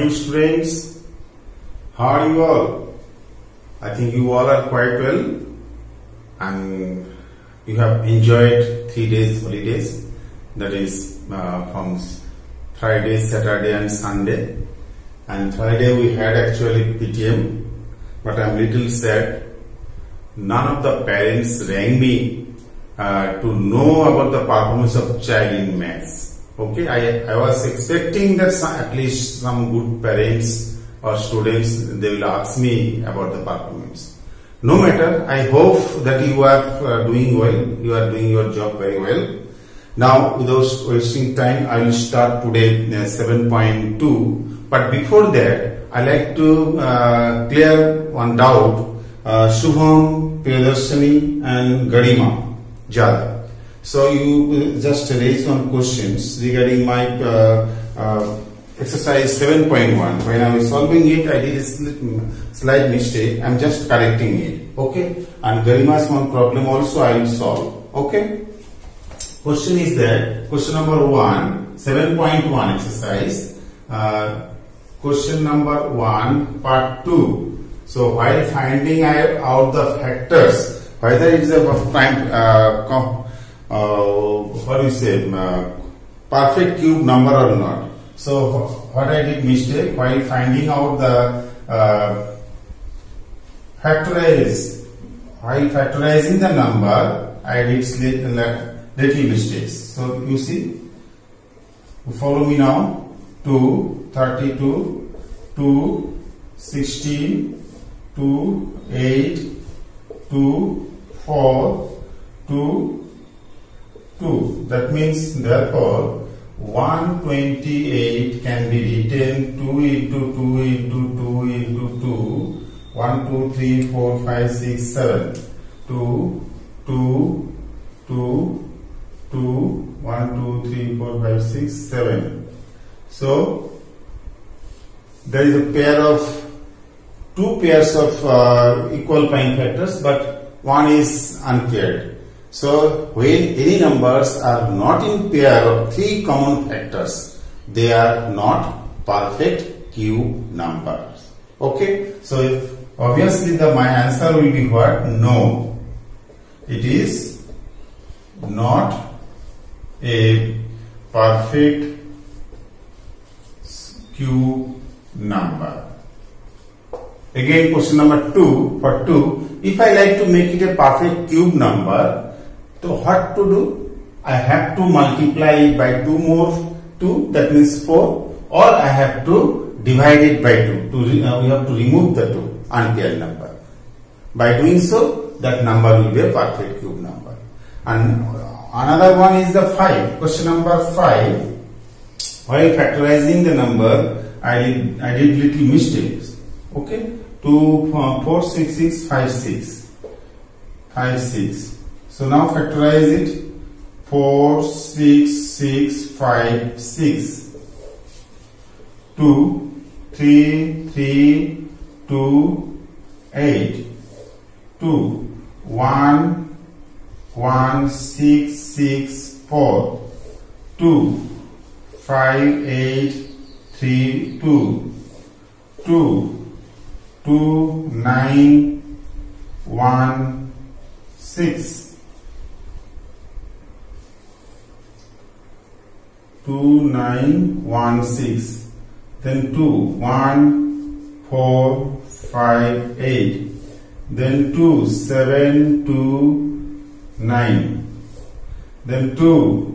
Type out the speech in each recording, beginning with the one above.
morning, students. How are you all? I think you all are quite well and you have enjoyed 3 days holidays, that is from Friday, Saturday and Sunday. And Friday we had actually PTM, but I am little sad. None of the parents rang me to know about the performance of child in maths. Okay, I was expecting that at least some good parents or students, they will ask me about the performance. No matter, I hope that you are doing well, you are doing your job very well. Now, without wasting time, I will start today 7.2. But before that, I like to clear one doubt. Shubham, Priyadarshini and Garima Jadhav. So you just raised some questions regarding my exercise 7.1. When I was solving it, I did a slight mistake. I am just correcting it. Okay. And Garima's one problem also I will solve. Okay. Question is that question number 1, 7.1 exercise. Question number 1, part 2. So while finding out the factors, whether it is a prime what do you say, perfect cube number or not. So what I did mistake while finding out the while factorizing the number, I did little mistakes. So you see, follow me now. 2, 32, 2, 16, 2, 8, 2, 4, 2, 2. That means therefore 128 can be written 2 into 2 into 2 into 2. 1, 2, 3, 4, 5, 6, 7. 2, 2, 2, 2, 1, 2, 3, 4, 5, 6, 7. So there is a pair of two pairs of equal prime factors, but one is unpaired. So when any numbers are not in pair of 3 common factors, they are not perfect cube numbers. Okay. So obviously my answer will be what? No. It is not a perfect cube number. Again, question number 2. For 2, if I like to make it a perfect cube number, so what to do? I have to multiply it by 2 more 2, that means 4, or I have to divide it by 2. We have to remove the 2 unpaired number. By doing so, that number will be a perfect cube number. And another one is the 5. Question number 5. While factorizing the number, I did little mistakes. Okay, 2, 4, 6, 6, 5, 6, 5, 6. So now factorize it. 4, 6, 6, 5, 6. 2, 3, 3, 2, 8. 2, 1, 1, 6, 6, 4. 2, 5, 8, 3, 2. 2, 2, 9, 1, 6. 2, 9, 1, 6. Then 2, 1, 4, 5, 8. Then 2, 7, 2, 9. Then 2,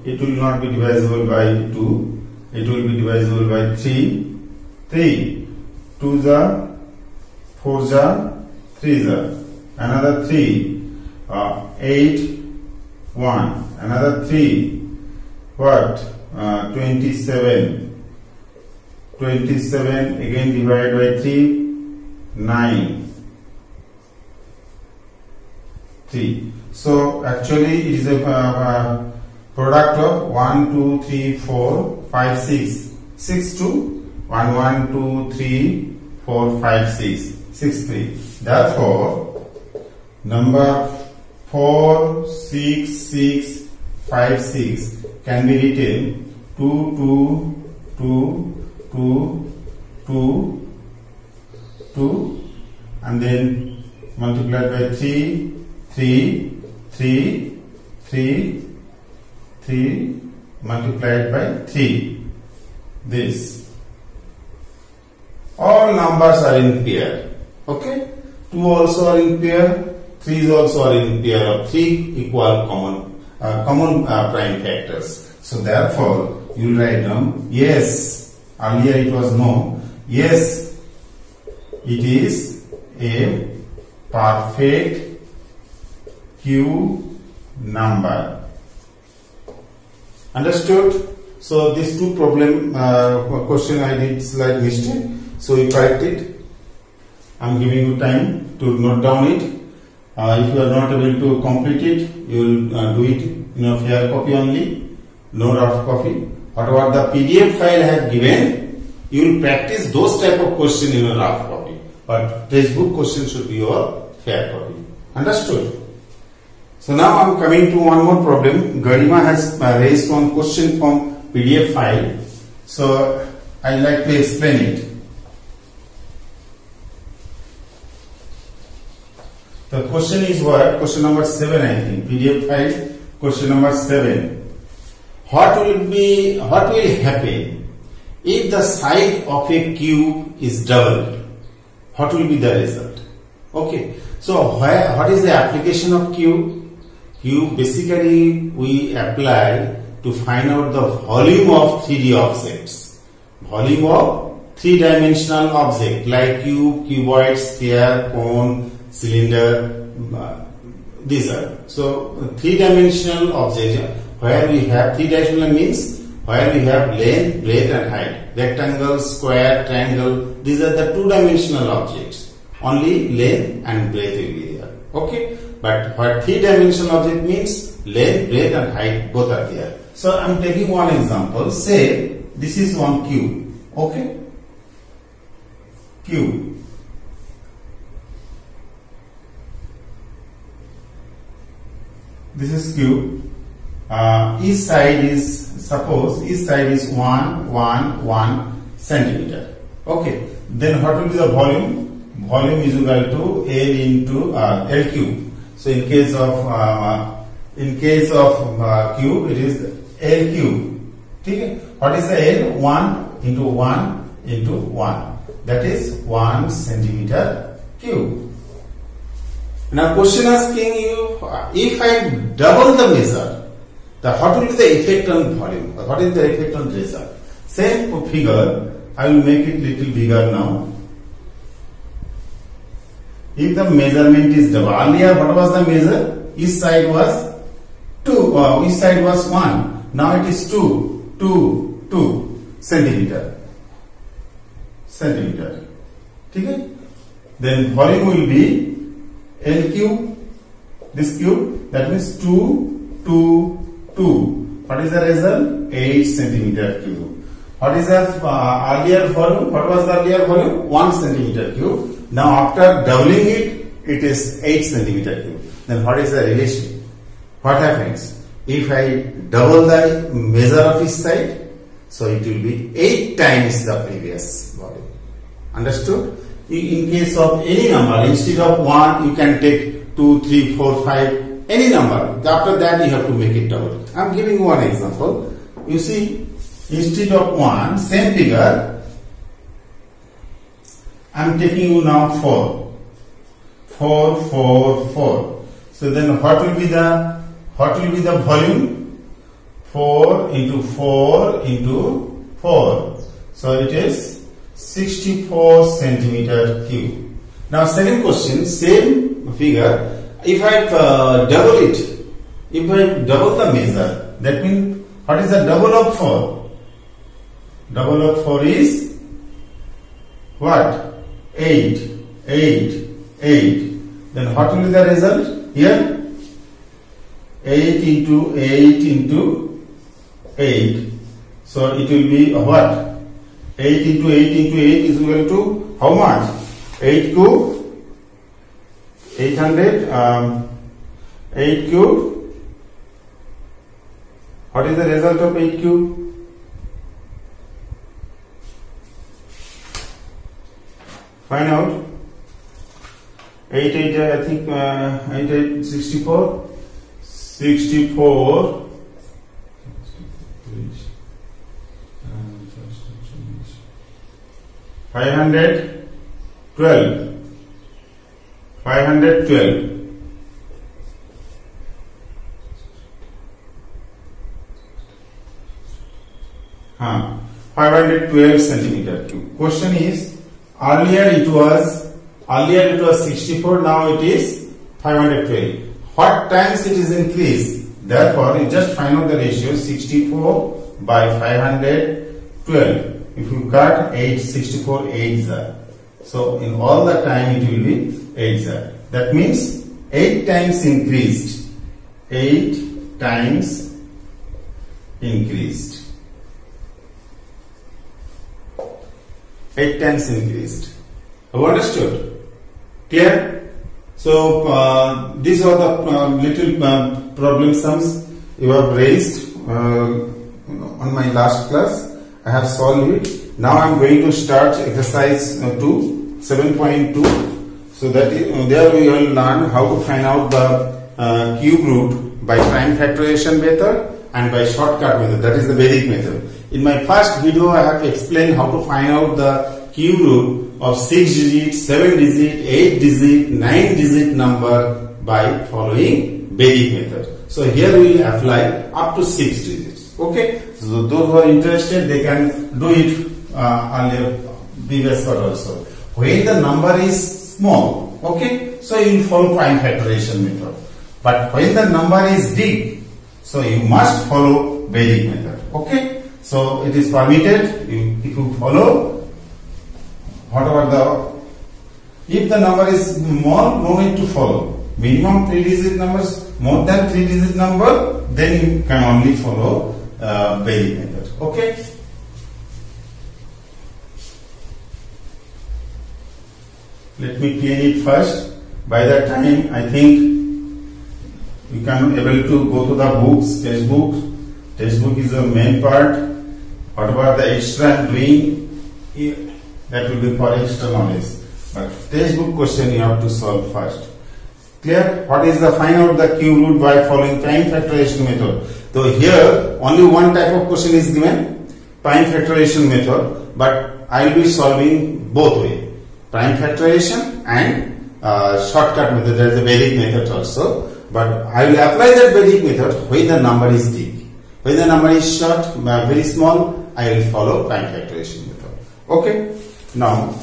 it will not be divisible by 2. It will be divisible by 3. 3. 2 ja, 4 ja, 3 ja. Another 3. 8. 1. Another 3. What? 27. 27 again divided by 3. 9. 3. So actually it is a product of 1, 2, 3, 4, 5, 6. 6 to 1, 1, 2, 3, 4, 5, 6. 6, 3. Therefore, number 4, 6, 6, 5, 6 can be written 2, 2, 2, 2, 2, and then multiplied by 3, 3, 3, 3, 3, multiplied by 3. This. All numbers are in pair. Okay? 2 also are in pair. 3 also are in pair of 3 equal common prime factors. So therefore, you will write down yes. Earlier it was no. Yes, it is a perfect Q number. Understood? So these two problem question I did slight mistake. So you correct it. I am giving you time to note down it. If you are not able to complete it, you will do it in a fair copy only, no rough copy. Whatever the PDF file I have given, you will practice those type of question in a rough copy. But textbook question should be your fair copy. Understood? So now I am coming to one more problem. Garima has raised one question from PDF file. So I would like to explain it. The question is what? Question number 7, I think. PDF file, question number 7. What will happen if the side of a cube is doubled? What will be the result? Okay. So what is the application of cube? Cube basically we apply to find out the volume of 3D objects. Volume of 3-dimensional object like cube, cuboid, sphere, cone, cylinder, these are. So 3-dimensional object where we have 3-dimensional means where we have length, breadth and height. Rectangle, square, triangle, these are the 2-dimensional objects. Only length and breadth will be there. Okay. But what 3-dimensional object means length, breadth and height both are there. So I am taking one example. Say this is one cube. Okay. Cube. This is cube. Each side is, suppose each side is 1 centimeter. Okay. Then what will be the volume? Volume is equal to L into L cube. So in case of cube, it is L cube. Okay. What is the L? 1 into 1 into 1. That is 1 centimeter cube. Now question asking you, if I double the measure, what will be the effect on volume? What is the effect on result? Same figure, I will make it little bigger now. If the measurement is double, earlier what was the measure? Each side was 2, each side was 1. Now it is 2 centimeter. Okay? Then volume will be L cube, this cube, that means 2. What is the result? 8 centimeter cube. What is the earlier volume? What was the earlier volume? 1 centimeter cube. Now after doubling it, it is 8 centimeter cube. Then what is the relation? What happens? If I double the measure of each side, so it will be 8 times the previous volume. Understood? In case of any number, instead of 1, you can take 2, 3, 4, 5, any number. After that, you have to make it double. I am giving one example. You see, instead of 1, same figure, I am taking you now 4. 4. So then what will be the volume? 4 into 4 into 4. So it is 64 centimeter cube. Now second question, same figure. If I double it, if I double the measure, that means what is the double of 4? Double of 4 is what? 8. Then what will be the result here? 8 into 8 into 8. So it will be what? 8 into 8 into 8 is equal to how much? 8 cube, 800, 8 cube. What is the result of 8 cube? Find out 8 8 I think 8 8 64 64 512 512 512 centimeter cube. Question is, earlier it was 64, now it is 512. What times it is increased? Therefore, you just find out the ratio 64 by 512. If you cut 8, 64, 8 are. So in all the time it will be 8 are. That means 8 times increased. 8 times increased. 8 times increased. Have you understood? Clear? So these are the little problem sums you have raised on my last class. I have solved it. Now I am going to start exercise 2, 7.2. So that there we will learn how to find out the cube root by prime factorization method and by shortcut method. That is the Vedic method. In my first video, I have explained how to find out the cube root of 6 digit, 7 digit, 8 digit, 9 digit number by following Vedic method. So here we will apply up to 6 digits. Okay. So those who are interested, they can do it earlier previous one also. When the number is small, okay, so you will follow prime factorization method. But when the number is big, so you must follow Vedic method. Okay. So it is permitted if you follow whatever if the number is small, no need to follow. Minimum 3 digit numbers, more than 3 digit number, then you can only follow Vedic method. Okay. Let me clean it first. By that time, I think you can able to go to the books, textbook. Textbook is the main part. Whatever the extra I am doing, that will be for extra knowledge. But textbook question you have to solve first. Clear? What is the find out the cube root by following prime factorization method? So here only one type of question is given, prime factorization method, but I will be solving both way, prime factorization and shortcut method. There is a Vedic method also, but I will apply that Vedic method when the number is big. When the number is short, very small, I will follow prime factorization method. Okay. Now,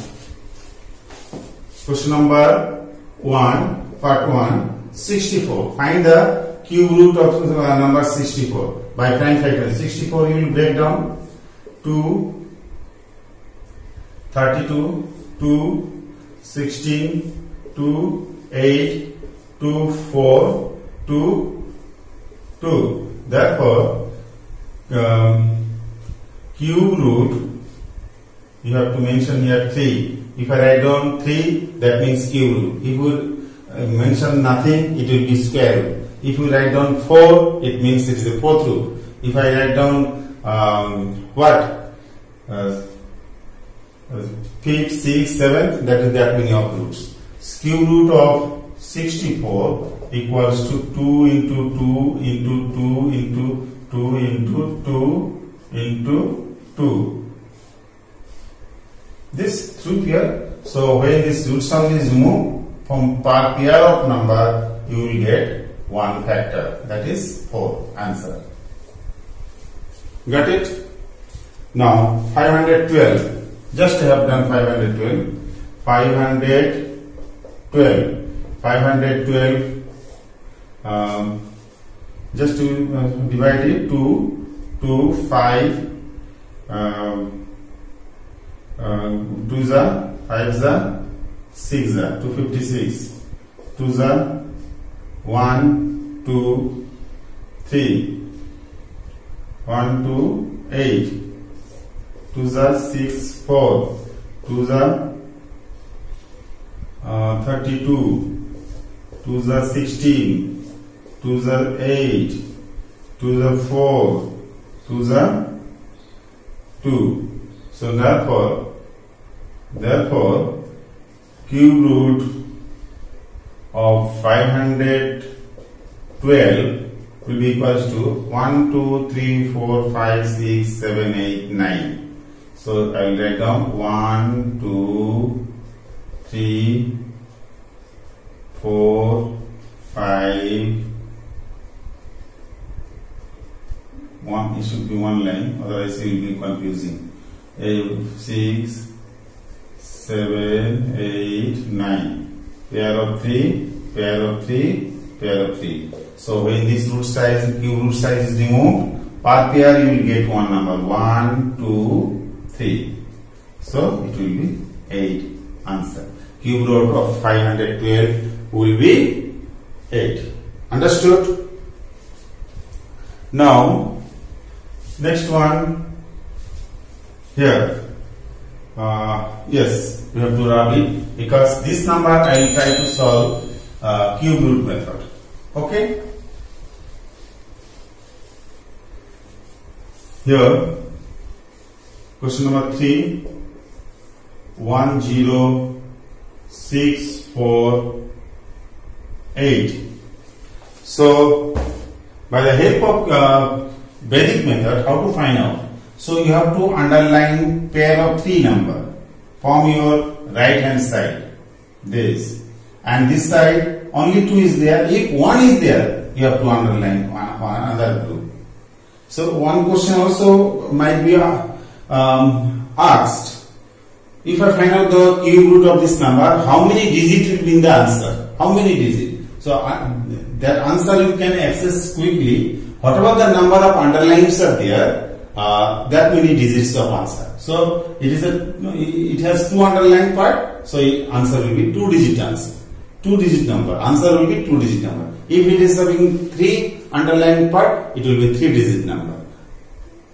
question number 1, part 1, 64. Find the cube root of number 64 by prime factorization. 64 you will break down 2, 32, 2, 16, 2, 8, 2, 4, 2, 2. Therefore, cube root, you have to mention here 3. If I write down 3, that means cube root. If you mention nothing, it will be square root. If you write down 4, it means it is the fourth root. If I write down 5th, 6th, 7th, that is that many of roots. Cube root of 64 equals to 2 into 2 into 2 into 2 into 2 into 2. This through here. So when this root sum is removed from per pair of number, you will get one factor, that is 4. Answer. Got it? Now 512. Just I have done 512. 512. 512. Just to divide it 2, 5. 2 is 5 is 6 is 256. 2 is 1, 2, 3. 1, 2, 8. 2 is 6, 4. 2 is 32. 2 is 16. 2 is 8. 2 is 4. 2 is 2. So therefore cube root of 512 will be equals to 1, 2, 3, 4, 5, 6, 7, 8, 9. So I will write down 1, 2, 3, 4, 5. It should be one line, otherwise it will be confusing. 6, 7, 8, 9. Pair of 3, pair of 3, pair of 3. So when this root size, cube root size is removed, per pair you will get one number 1, 2, 3. So it will be 8. Answer. Cube root of 512 will be 8. Understood? Now next one here. Yes, we have to rub it because this number I will try to solve cube root method. Okay. Here, question number 3, 1, 0, 6, 4, 8. So, by the help of Vedic method, how to find out? So, you have to underline pair of 3 number from your right hand side. This. And this side, only 2 is there. If 1 is there, you have to underline another group. So one question also might be asked. If I find out the cube root of this number, how many digits will be in the answer? How many digits? So that answer you can access quickly. Whatever the number of underlines are there, that many digits of answer. So it has 2 underlined part. So answer will be 2-digit answer. 2-digit number. Answer will be 2-digit number. If it is having 3 underlined part, it will be 3-digit number.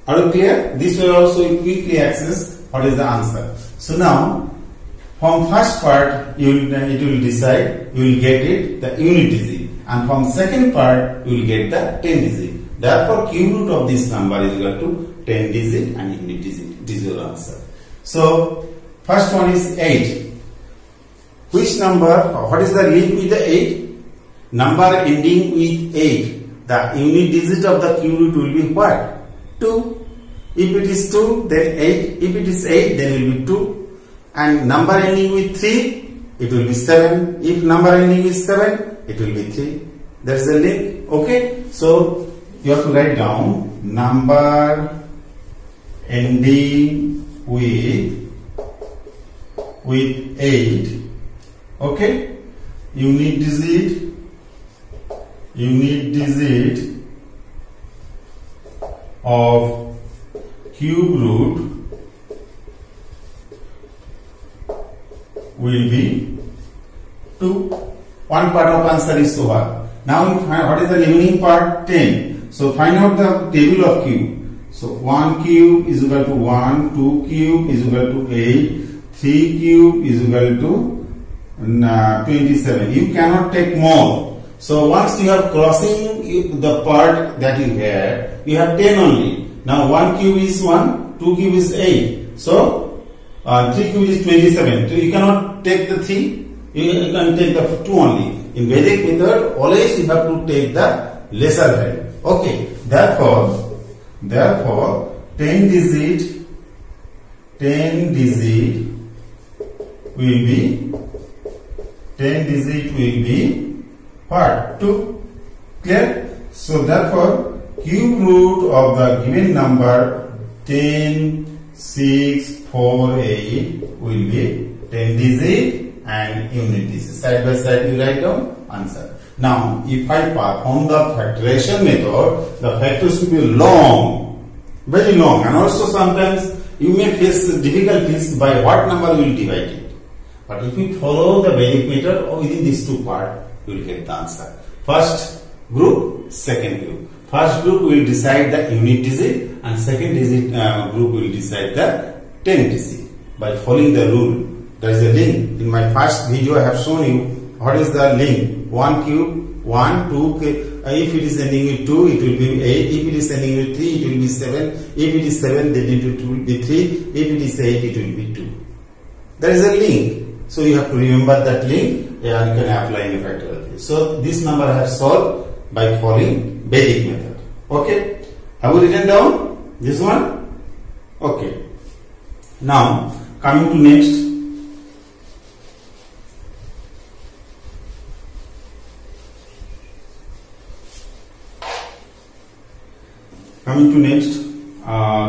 Are you clear? This way also you quickly access what is the answer. So now, from first part, it will decide, you will get it, the unit digit. And from second part, you will get the 10 digit. Therefore, cube root of this number is equal to 10 digit and unit digit. This is your answer. So, first one is 8. Which number, what is the link with the 8? Number ending with 8. The unit digit of the cube root will be what? 2. If it is 2, then 8. If it is 8, then it will be 2. And number ending with 3, it will be 7. If number ending with 7, it will be 3. That is the link. Okay. So, you have to write down number ending with 8. Okay. Unit digit of cube root will be 2. One part of answer is over. Now what is the remaining part? 10. So find out the table of cube. So 1 cube is equal to 1, 2 cube is equal to 8, 3 cube is equal to 27. You cannot take more. So once you are crossing the part that you have 10 only. Now 1 cube is 1, 2 cube is 8. So 3 cube is 27. So you cannot take the 3. You can take the 2 only. In Vedic method, always you have to take the lesser value. Okay. Therefore 10 digit will be what? 2. Clear? So therefore, cube root of the given number 10, 6, 4, 8 will be 10 digit and unit digit. Side by side you write down answer. Now, if I perform the factorization method, the factors will be long, very long, and also sometimes you may face difficulties by what number you will divide it. But if you follow the Vedic method within these 2 parts, you will get the answer. First group, second group. First group will decide the unit digit and second group will decide the 10 digit by following the rule. There is a link. In my first video I have shown you what is the link. 1 cube, 1, 2, if it is ending with 2, it will be 8. If it is ending with 3, it will be 7. If it is 7, then it will be 3. If it is 8, it will be 2. There is a link. So you have to remember that link and you can apply in a factorial. So this number I have solved by following Vedic method. Okay. Have you written down this one? Okay. Now coming to next.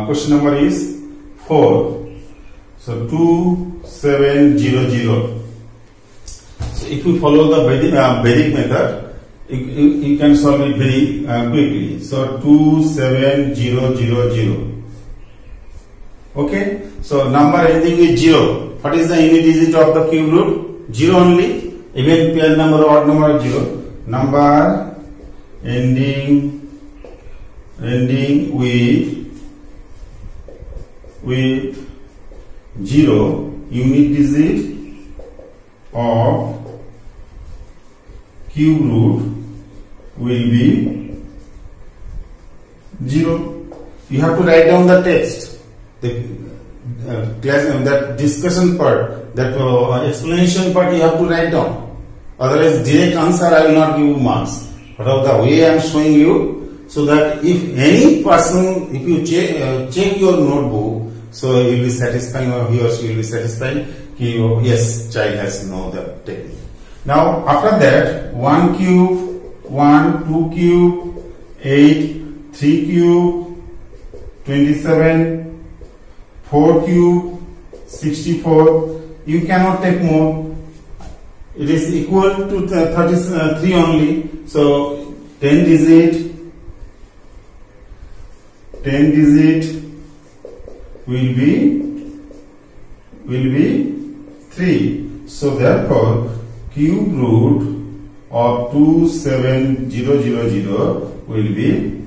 Question number is 4. So 2700. So if you follow the Vedic method, you can solve it very quickly. So 27000. Okay. So number ending with 0. What is the unit digit of the cube root? 0 only. Even pair number or odd number 0. Number ending with 0, unit digit of cube root will be 0. You have to write down the text, the class, that discussion part, that explanation part you have to write down. Otherwise, direct answer I will not give you marks. But of the way I am showing you, so that if any person, if you check your notebook, so you will be satisfied, or he or she will be satisfied, yes, child has know the technique. Now after that, 1 cube, 1, 2 cube, 8, 3 cube, 27, 4 cube, 64. You cannot take more. It is equal to 33 only. So 10 digit will be 3. So therefore cube root of 27000 will be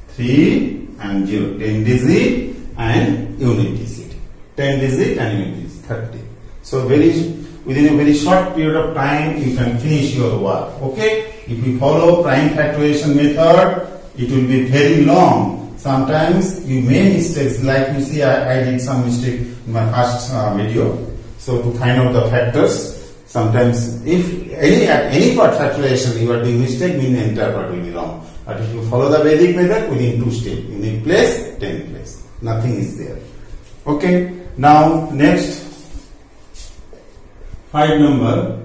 3 and 0. 10 digit and unit digit. 10 digit and unit digit 30. So within a very short period of time you can finish your work. Okay. If you follow prime factorization method, it will be very long. Sometimes you make mistakes, like you see I did some mistake in my first video. So to find out the factors, sometimes if at any part factorization you are doing mistake, means the entire part will be wrong. But if you follow the Vedic method, within 2 steps, unit place, 10 place, nothing is there. Okay. Now next 5 number.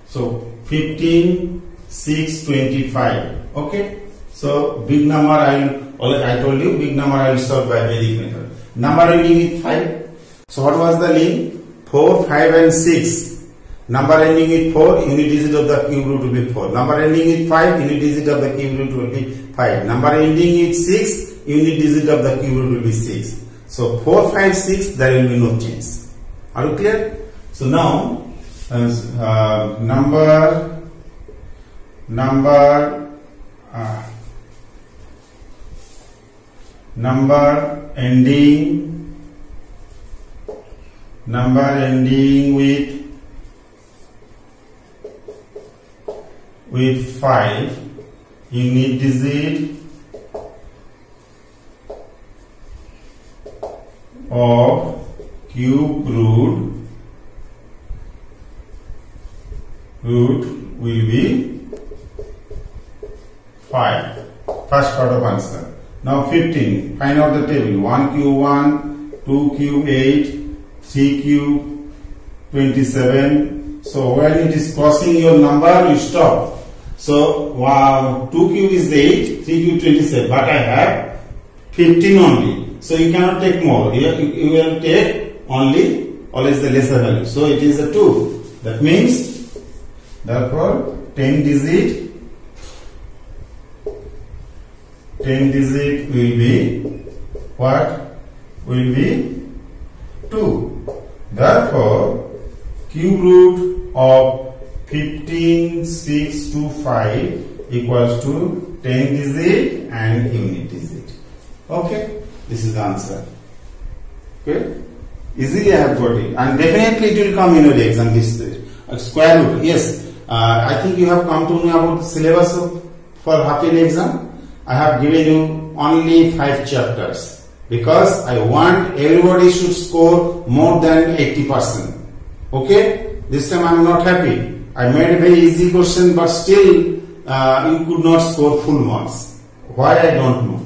So 15, 6, 25. Okay. So big number I told you, big number I will solve by Vedic method. Number ending with 5. So what was the link? 4, 5 and 6. Number ending with 4, unit digit of the cube root will be 4. Number ending with 5, unit digit of the cube root will be 5. Number ending with 6, unit digit of the cube root will be 6. So 4, 5, 6, there will be no change. Are you clear? So now number ending with 5, unit digit of cube root will be 5. First part of answer. Now 15. Find out the table. 1 cube 1, 2 cube 8, 3 cube 27. So when it is crossing your number, you stop. So 2 cube is 8, 3 cube 27. But I have 15 only. So you cannot take more. You will take only always the lesser value. So it is a 2. That means, therefore 10 digit will be what? Will be 2. Therefore cube root of 15, 6 to 5 equals to 10 digit and unit digit. Okay, this is the answer. Okay, easily I have got it, and definitely it will come in your exam. This square root. Yes, I think you have come to know about the syllabus for half yearly exam. I have given you only 5 chapters because I want everybody should score more than 80%. Okay, This time I am not happy. I made a very easy question, but still you could not score full marks. Why, I don't know.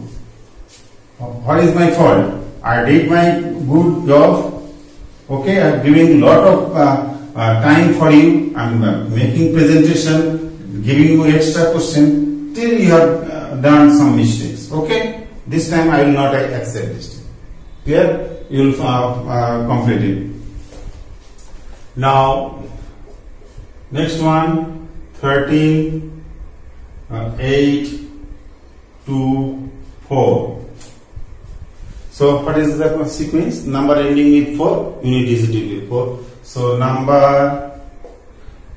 What is my fault? I did my good job. Okay, I am giving lot of time for you. I am making presentation, giving you extra question. Till you have done some mistakes. Okay, this time I will not accept this. Clear? You will complete it. Now, next one, 13, 8, 2, 4. So, what is the sequence? Number ending with 4, unit digit with 4. So, number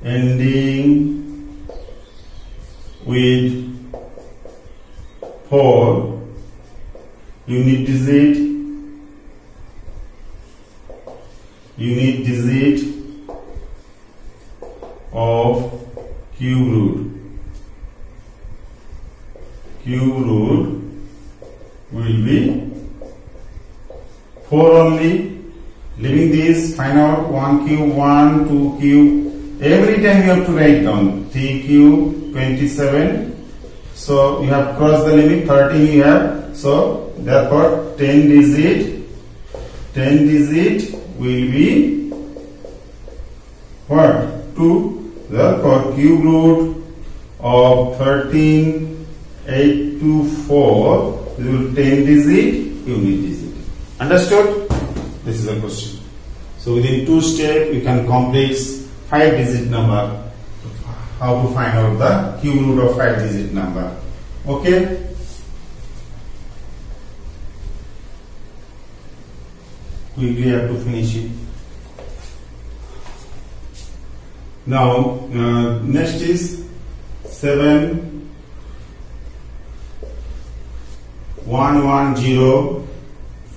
ending with 4, unit digit of cube root. Cube root will be 4 only. Leaving this, find out 1 cube, 1, 2 cube. Every time you have to write down 3 cube, 27. So you have crossed the limit. 13 you have. So therefore 10 digit will be what? 2. Therefore cube root of 13, 8 to 4 is 10 digit, unit digit. Understood? This is a question. So within 2 steps you can complete 5 digit number. How to find out the cube root of 5 digit number. Okay? Quickly have to finish it. Now next is 7 1 1 0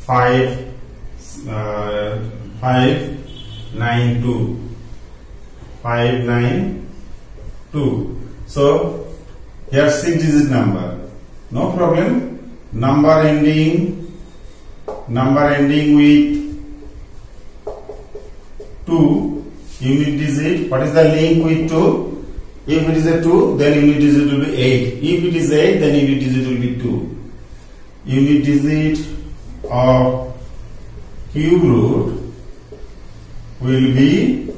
5 9 2 5 9 2. So here 6 digit number. No problem. Number ending with 2. Unit digit, what is the link with 2? If it is a 2, then unit digit will be 8. If it is 8, then unit digit will be 2. Unit digit of cube root will be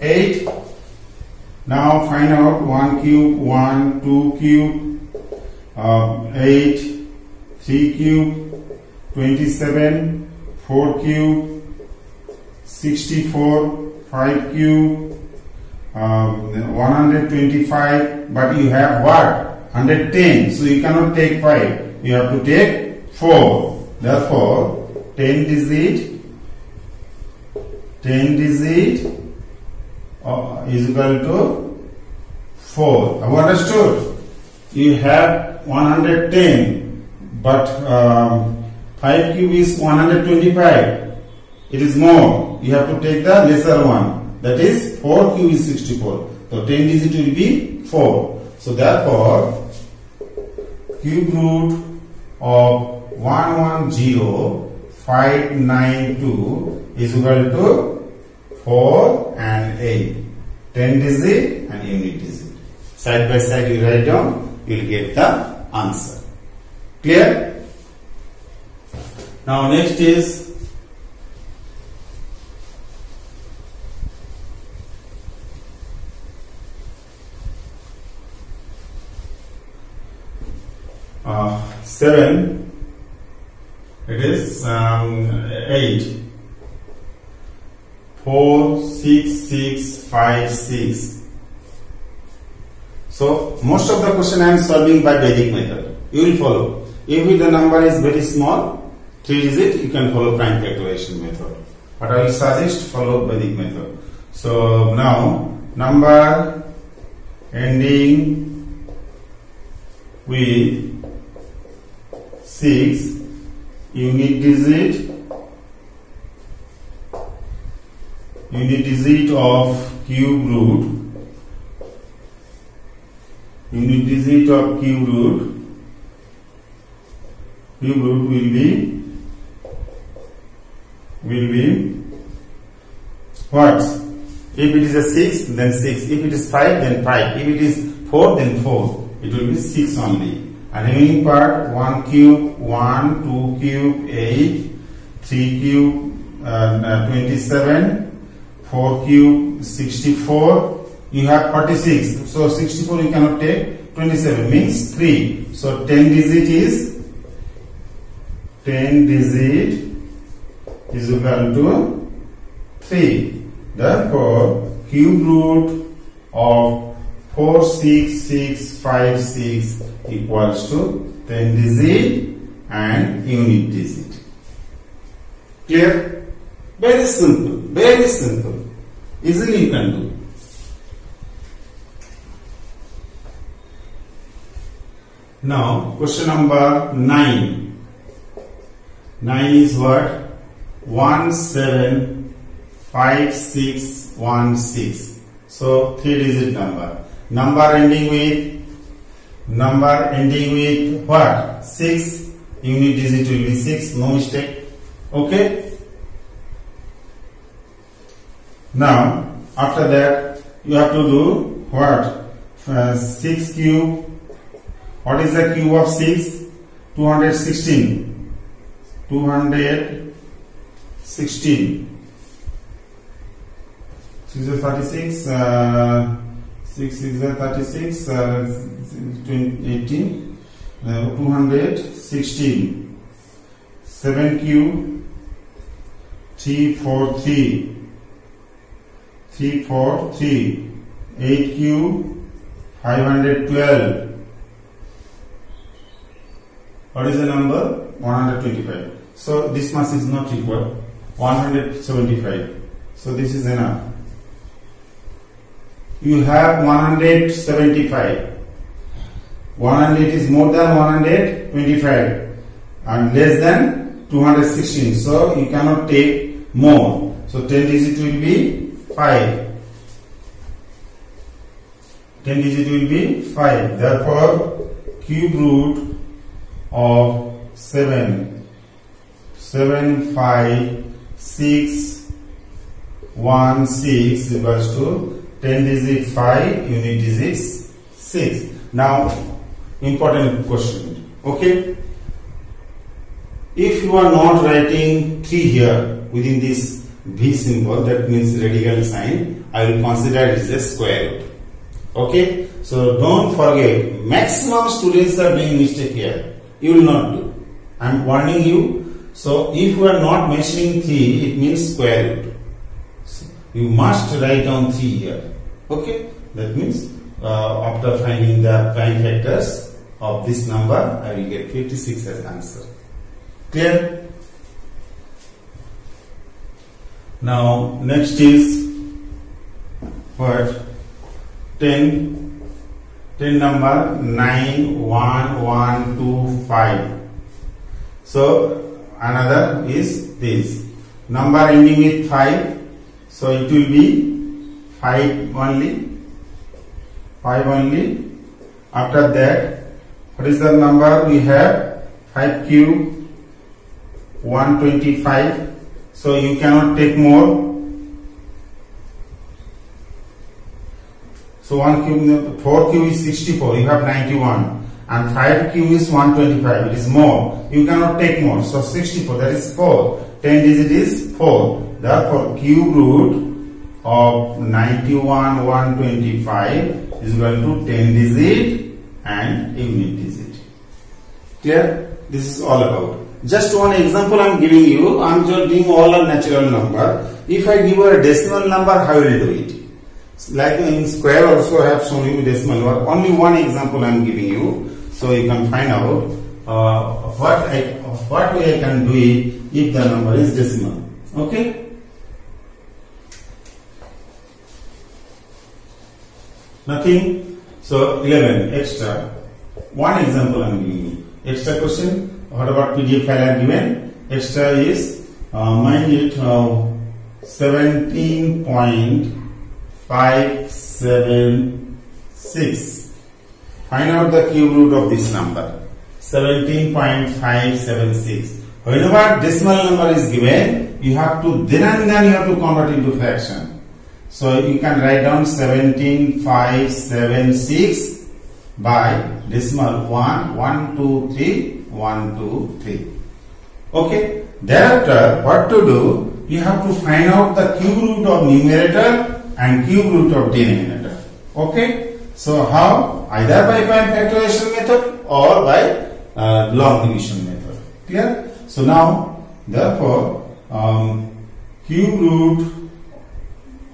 8. Now find out 1 cube, 1, 2 cube, 8, 3 cube, 27, 4 cube, 64, 5 cube, 125, but you have what? 110. So you cannot take 5. You have to take 4. Therefore, 10 digit is equal to 4. Have you understood? You have 110, but 5 cube is 125. It is more. You have to take the lesser one. That is 4 cube is 64. So 10 digit will be 4. So therefore, cube root of 110592 is equal to 4 and 8. 10 digit and unit digit. Side by side you write down, you will get the answer. Clear? Now next is seven. It is 8. 4 6 6 5 6. So most of the question I am solving by Vedic method. You will follow. If the number is very small, 3 digit, you can follow prime factorization method. But I will suggest follow Vedic method. So now number ending with 6, unit digit of cube root, unit digit of cube root will be what? If it is a 6, then 6. If it is 5, then 5. If it is 4, then 4. It will be 6 only. And remaining part, 1 cube, 1, 2 cube, 8, 3 cube, 27, 4 cube, 64. You have 46. So 64 you cannot take. 27 means 3. So 10 digit is equal to 3. Therefore, cube root of 46656 equals to 10 digit and unit digit. Clear? Very simple. Very simple. Easily you can do. Now, question number 9. 9 is what? 175616. So 3-digit number. Number ending with what? 6. Unit digit will be 6. No mistake. Okay. Now, after that, you have to do what? 6 cube. What is the cube of 6? 216. 216. 6 is 36. 6 is 36. 18. 216. 7 cube. 343. 343. 8 cube. 512. What is the number? 125. So this much is not equal. 175. So this is enough. You have 175. 100 is more than 125 and less than 216. So you cannot take more. So 10 digit will be 5. 10 digit will be 5. Therefore, cube root of 75616 equals to 10 digit 5, unit digit 6. Now, important question. Okay. If you are not writing 3 here within this V symbol, that means radical sign, I will consider it as a square root. Okay. So don't forget, maximum students are doing mistake here. You will not do. I am warning you. So if you are not mentioning 3, it means square root. So you must write down 3 here. Okay. That means after finding the prime factors of this number, I will get 56 as answer. Clear? Now next is what? 10 number 91125. So another is this number ending with 5. So it will be 5 only. 5 only. After that, what is the number we have? 5 cube 125. So you cannot take more. So 1 cube, 4 cube is 64. You have 91. And 5 cube is 125. It is more. You cannot take more. So 64. That is 4. 10 digit is 4. Therefore, cube root of 91 125 is equal to 10 digit and unit digit. Clear? This is all about. Just one example I am giving you. I am just doing all a natural number. If I give you a decimal number, how will you do it? Like in square also I have shown you decimal number. Only one example I am giving you, so you can find out what way I can do it if the number is decimal. Okay. Nothing. So 11 extra. One example I am giving you. Extra question. What about PDF file I have given? Extra is mind it 17.576. Find out the cube root of this number. 17.576. Whenever decimal number is given, you have to then and then you have to convert into fraction. So you can write down 17576 by decimal 1, 1, 2, 3, 1, 2, 3. Okay. Thereafter, what to do? You have to find out the cube root of numerator and cube root of denominator. Okay. So how? Either by prime factorization method or by long division method. Clear? So now, therefore, cube root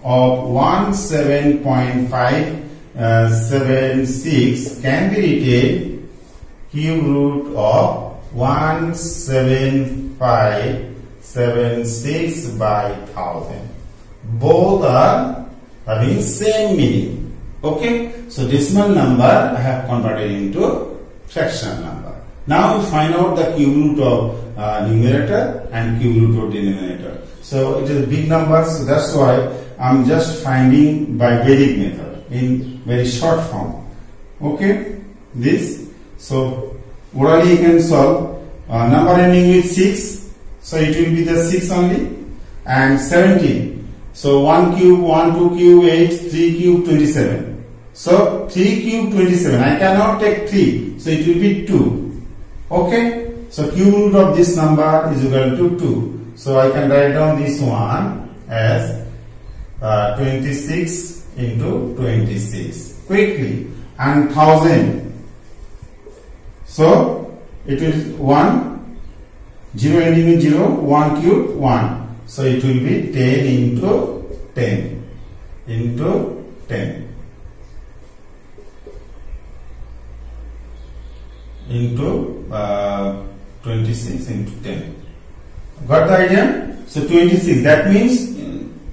of 17.576 can be written cube root of 17576 by 1000. Both are having same meaning. Okay, so decimal number I have converted into fractional number. Now we find out the cube root of numerator and cube root of denominator. So it is big numbers, so that's why I'm just finding by Vedic method in very short form. Okay, this. So orally you can solve number ending with 6, so it will be the 6 only, and 17. So 1 cube, 1, 2 cube, 8, 3 cube, 27. So 3 cube 27. I cannot take 3, so it will be 2. Okay. So cube root of this number is equal to 2. So I can write down this one as 26 into 26 quickly, and 1000. So it is 1, 0 ending with 0, 1 cube 1. So it will be 10 into 10 into 10 into 26 into 10. Got the idea? So 26, that means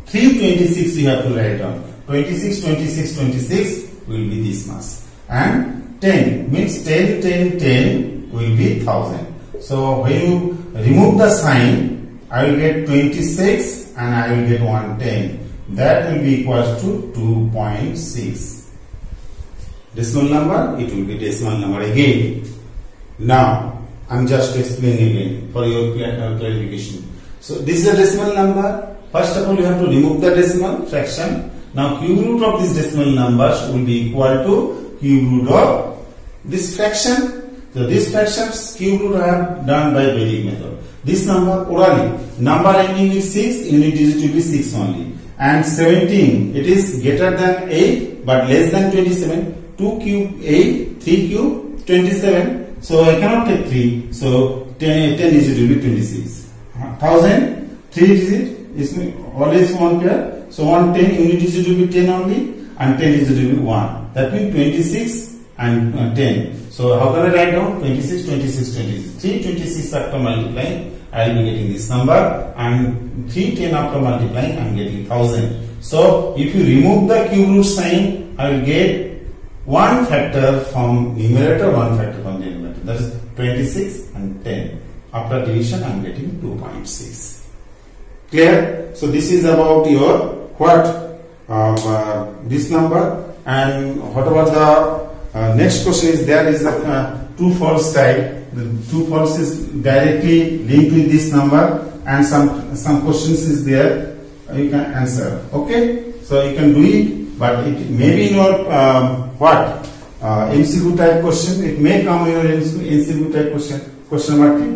326 you have to write down. 26, 26, 26 will be this much. And 10 means 10, 10, 10 will be 1000. So when you remove the sign, I will get 26 and I will get 110. That will be equals to 2.6. Decimal number, it will be decimal number again. Now, I'm just explaining again for your clarification. So this is a decimal number. First of all, you have to remove the decimal fraction. Now, cube root of these decimal numbers will be equal to cube root of this fraction. So this fraction's cube root I have done by Vedic method. This number orally, number ending with 6, unit digit will be 6 only. And 17, it is greater than 8 but less than 27. 2 cube 8, 3 cube 27. So I cannot take 3. So 10 digit will be 26. 1000, 3 digit is always 1 pair. So 110 unit digit will be 10 only, and 10 digit will be 1. That means 26 and 10. So how can I write down? 26, 26, 26. 3 26 after multiplying, I will be getting this number, and 3 10 after multiplying, I am getting 1000. So if you remove the cube root sign, I will get one factor from numerator, one factor from denominator. That is 26 and 10. After division, I am getting 2.6. Clear? So this is about your what this number, and what about the next question is there is a true false type. The true false is directly linked with this number, and some questions is there you can answer. Okay, so you can do it, but it may be in your MCQ type question. It may come in your MCQ type question. Question number 3.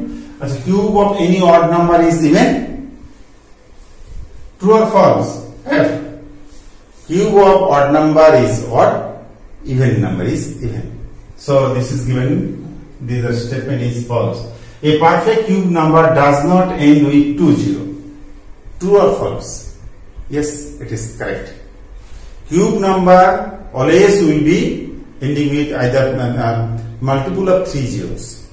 As a cube of any odd number is even. True or false? F. Cube of odd number is odd. Even number is even. So this is given. This statement is false. A perfect cube number does not end with 20. True or false? Yes, it is correct. Cube number always will be ending with either multiple of 3 zeros.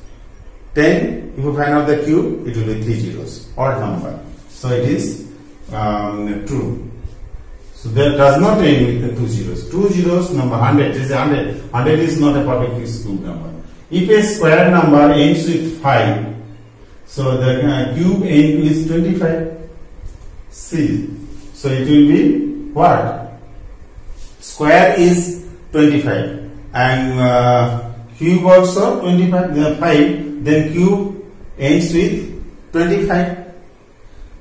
10, if you find out the cube, it will be 3 zeros. Odd number. So it is true. So that does not end with the 2 zeros. 2 zeros, number 100 is 100. 100 is not a perfect cube number. If a square number ends with 5, so the cube ends with 25. See, so it will be what? Square is 25 and cube also 25. 5. Then cube ends with 25.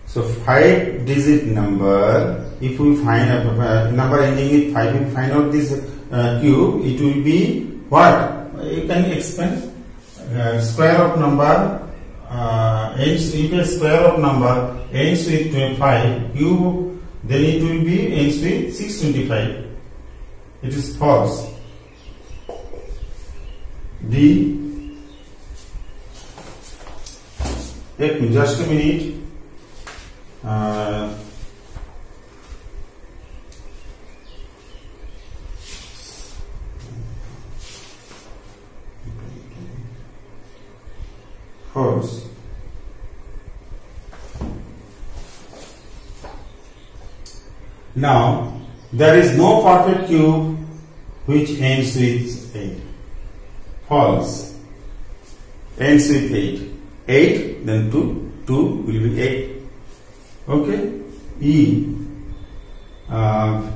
So 5-digit number if we find a number ending with 5, we find out this cube, it will be what? You can expand square of number ends, if a square of number ends with 5 cube, then it will be ends with 625. It is false. D. Just a minute. False. Now, there is no perfect cube which ends with 8. False. Ends with 8. 8, then 2. 2 will be 8. Okay? E. 5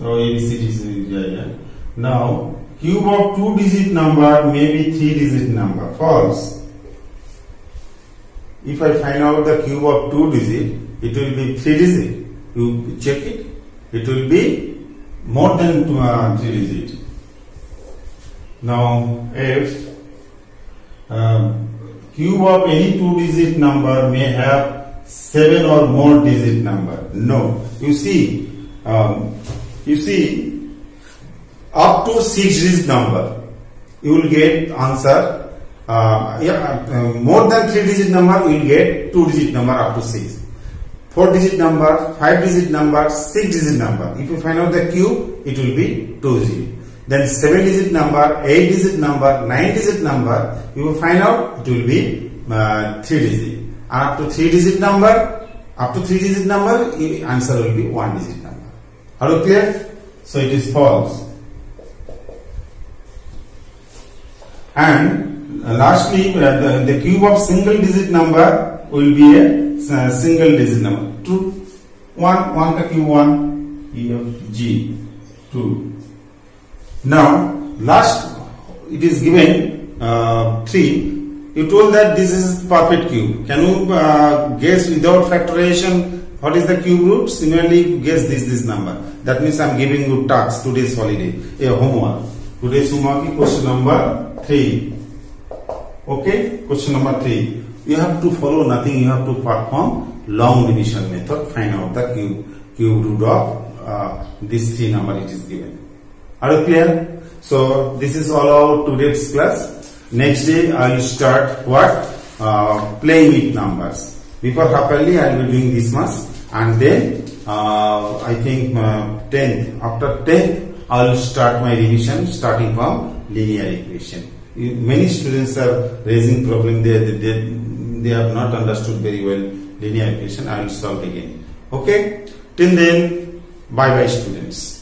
ABCD. Now, cube of 2-digit number may be 3-digit number. False. If I find out the cube of 2-digit, it will be 3-digit. You check it. It will be more than 3-digit. Now, if cube of any 2-digit number may have 7 or more digit number. No. You see, up to 6-digit number, you will get answer. More than 3-digit number, you will get 2-digit number up to 6. 4-digit number, 5-digit number, 6-digit number. If you find out the cube, it will be 2-digit. Then 7-digit number, 8-digit number, 9-digit number, you will find out it will be 3-digit. And up to 3-digit number, answer will be 1-digit number. Are you clear? So it is false. And lastly, the cube of single-digit number will be a single-digit number. 2, 1 ka cube 1, E, F, G, 2. Now, last, it is given 3. You told that this is perfect cube. Can you guess without factorization what is the cube root? Similarly, guess this number. That means I am giving you task, today's holiday, a homework. Today's homework is question number 3. Okay, question number 3. You have to follow nothing. You have to perform long division method. Find out the cube root of this 3 number it is given. Are you clear? So this is all about today's class. Next day I will start what? Playing with numbers. Before properly I will be doing this much, and then I think 10th. After 10th I will start my revision starting from linear equation. Many students are raising problem. They have not understood very well linear equation. I will solve again. Okay. Till then, bye bye students.